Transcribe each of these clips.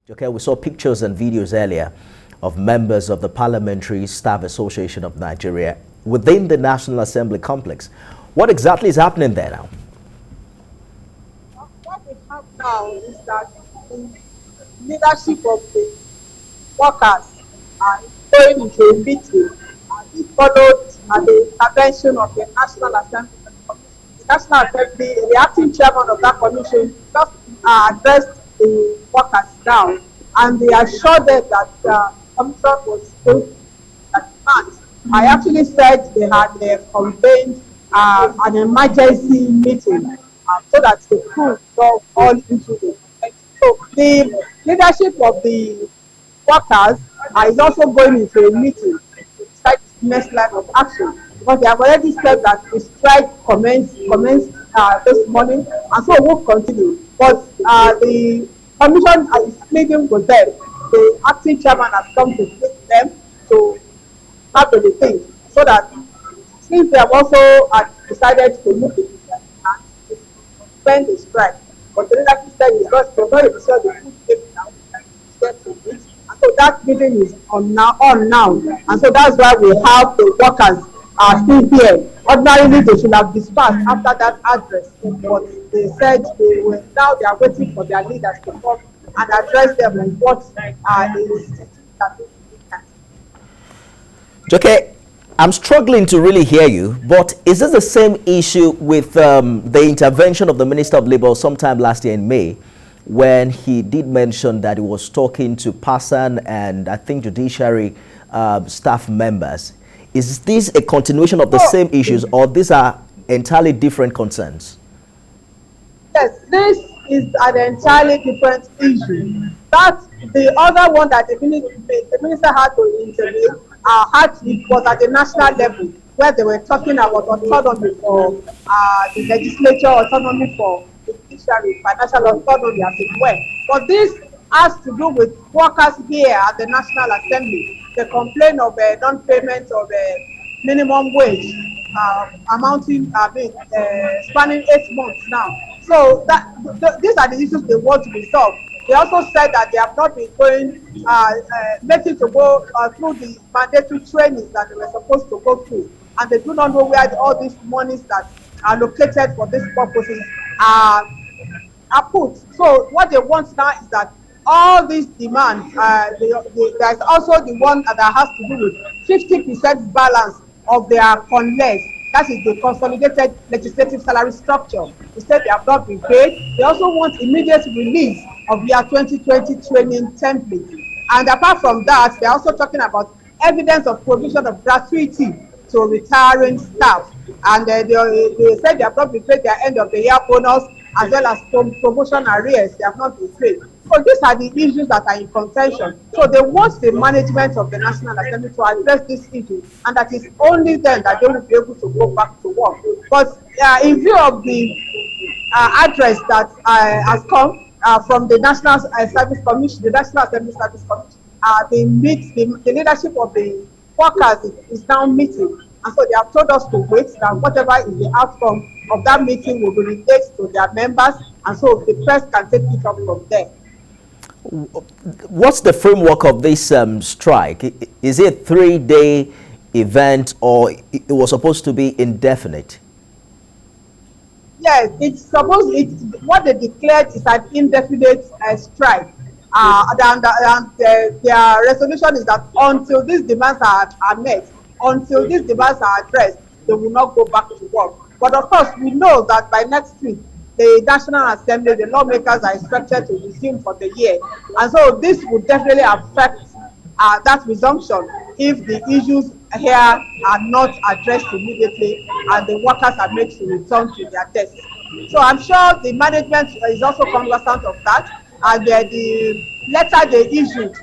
Okay, we saw pictures and videos earlier of members of the Parliamentary Staff Association of Nigeria within the National Assembly complex. What exactly is happening there now? What we have now is that the leadership of the workers are going into a meeting, and this followed the intervention of the National Assembly. The National Assembly, the acting chairman of that commission, just addressed the workers down, and they assured them that the commission was going to advance. I actually said they had convened an emergency meeting so that they could resolve all issues. So the leadership of the workers is also going into a meeting to decide the next line of action, because they have already said that the strike commenced this morning, and so we'll continue. But the commission is pleading with them. The acting chairman has come to plead with them to have the thing, so that since they have also decided to move it and to suspend the strike, but the leadership said it's not a sure the food safety now get to it. And so that meeting is on now, and so that's why we have the workers are still here. Ordinarily they should have dispersed after that address, but they said they are waiting for their leaders to come and address them on what is that. Okay, I'm struggling to really hear you, but is this the same issue with the intervention of the Minister of Labour sometime last year in May, when he did mention that he was talking to PASAN and I think judiciary staff members? Is this a continuation of the same issues, or these are entirely different concerns? Yes, this is an entirely different issue. That the other one that the minister had to intervene it was at the national level, where they were talking about autonomy for the legislature, autonomy for the judiciary, financial autonomy as it were. But this has to do with workers here at the National Assembly. They complain of non-payment of minimum wage amounting, spanning 8 months now. So these are the issues they want to resolve. They also said that they have not been going, making to go through the mandatory trainings that they were supposed to go through, and they do not know where all these monies that are located for these purposes are put. So what they want now is that all these demands, there's also the one that has to do with 50% balance of their CONLES. That is the Consolidated Legislative Salary Structure. They said they have not been paid. They also want immediate release of their 2020 training template. And apart from that, they're also talking about evidence of provision of gratuity to retiring staff. And they said they have not been paid their end of the year bonus, as well as promotion arrears. They have not been paid. So these are the issues that are in contention. So they want the management of the National Assembly to address this issue, and that is only then that they will be able to go back to work. But in view of the address that has come from the National Service Commission, the National Assembly Service Commission, the leadership of the workers is now meeting. And so they have told us to wait, that whatever is the outcome of that meeting will be relayed to their members, and so the press can take it up from there. What's the framework of this strike? Is it a 3-day event, or it was supposed to be indefinite? Yes, what they declared is an indefinite strike. And their resolution is that until these demands are met, until these demands are addressed, they will not go back to work. But of course, we know that by next week, the National Assembly, the lawmakers are expected to resume for the year. And so this would definitely affect that resumption if the issues here are not addressed immediately and the workers are made to return to their desks. So I'm sure the management is also cognizant of that. And the letter they issued,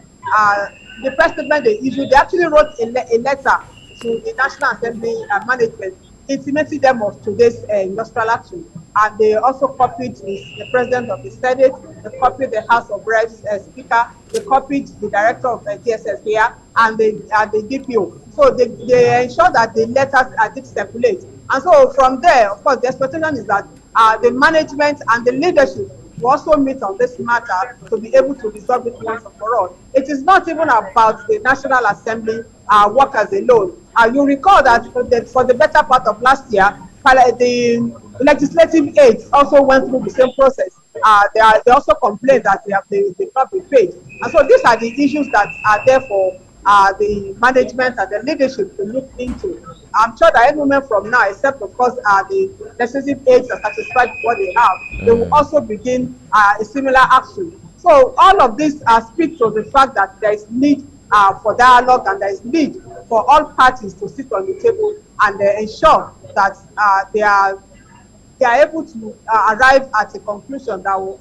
the press statement they issued, they actually wrote a letter to the National Assembly management, intimating them of today's industrial action. And they also copied the President of the Senate, they copied the House of Reps Speaker, they copied the Director of DSS here, and the DPO. So they ensure that the letters did circulate. And so from there, of course, the expectation is that the management and the leadership to also meet on this matter to be able to resolve it once and for all. It is not even about the National Assembly workers alone. You recall that for the better part of last year, the legislative aides also went through the same process. They also complained that they've not been paid. And so these are the issues that are there for the management and the leadership to look into. I'm sure that any moment from now, except of course the legislative aides are satisfied with what they have, they will also begin a similar action. So all of this speaks to the fact that there is need for dialogue, and there is need for all parties to sit on the table and ensure that they are able to arrive at a conclusion that will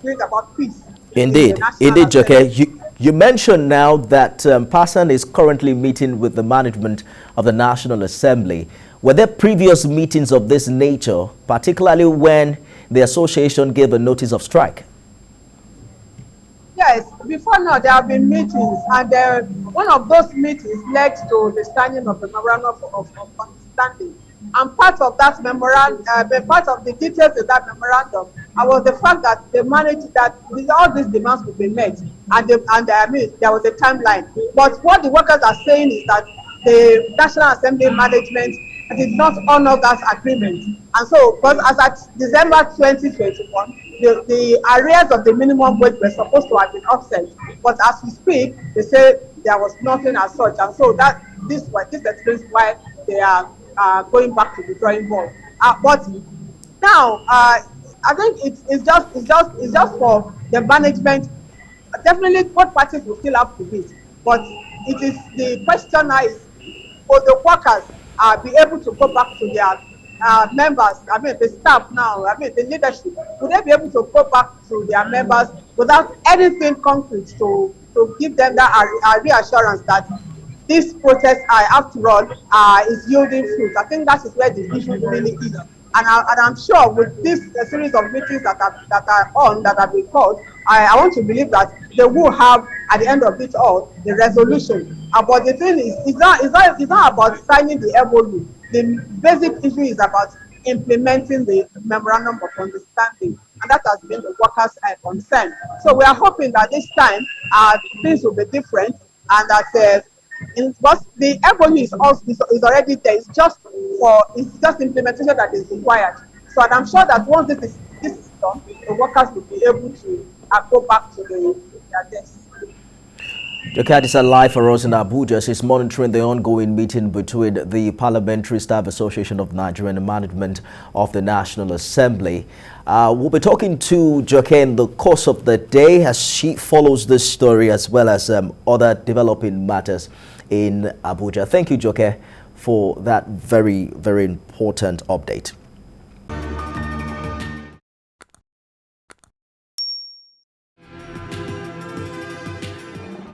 bring about peace. Indeed, indeed, Joke. You mentioned now that Passan is currently meeting with the management of the National Assembly. Were there previous meetings of this nature, particularly when the association gave a notice of strike? Yes, before now there have been meetings, and one of those meetings led to the signing of the memorandum of understanding. And part of that memorandum, part of the details of that memorandum, was the fact that they managed that all these demands would be met, and I mean there was a timeline. But what the workers are saying is that the National Assembly management did not honor that agreement, and so because as at December 2021. The arrears of the minimum wage were supposed to have been offset, but as we speak, they say there was nothing as such, and so this explains why they are going back to the drawing board. But now, I think it's just for the management. Definitely, both parties will still have to meet, but it is the question now is for the workers be able to go back to their members, I mean the staff now, I mean the leadership, would they be able to go back to their members without anything concrete to give them that reassurance that this protest, after all, is yielding fruit? I think that is where the issue really is. And I'm sure with this series of meetings that have been called, I want to believe that they will have at the end of it all the resolution. But the thing is, it's not about signing the MOU. The basic issue is about implementing the memorandum of understanding, and that has been the workers' concern. So we are hoping that this time things will be different, and that because the MOU is already there. It's just implementation that is required. So and I'm sure that once this is done, the workers will be able to go back to their desks. Joke is live for us in Abuja. She's monitoring the ongoing meeting between the Parliamentary Staff Association of Nigeria and the management of the National Assembly. We'll be talking to Joke in the course of the day as she follows this story as well as other developing matters in Abuja. Thank you, Joke, for that very, very important update.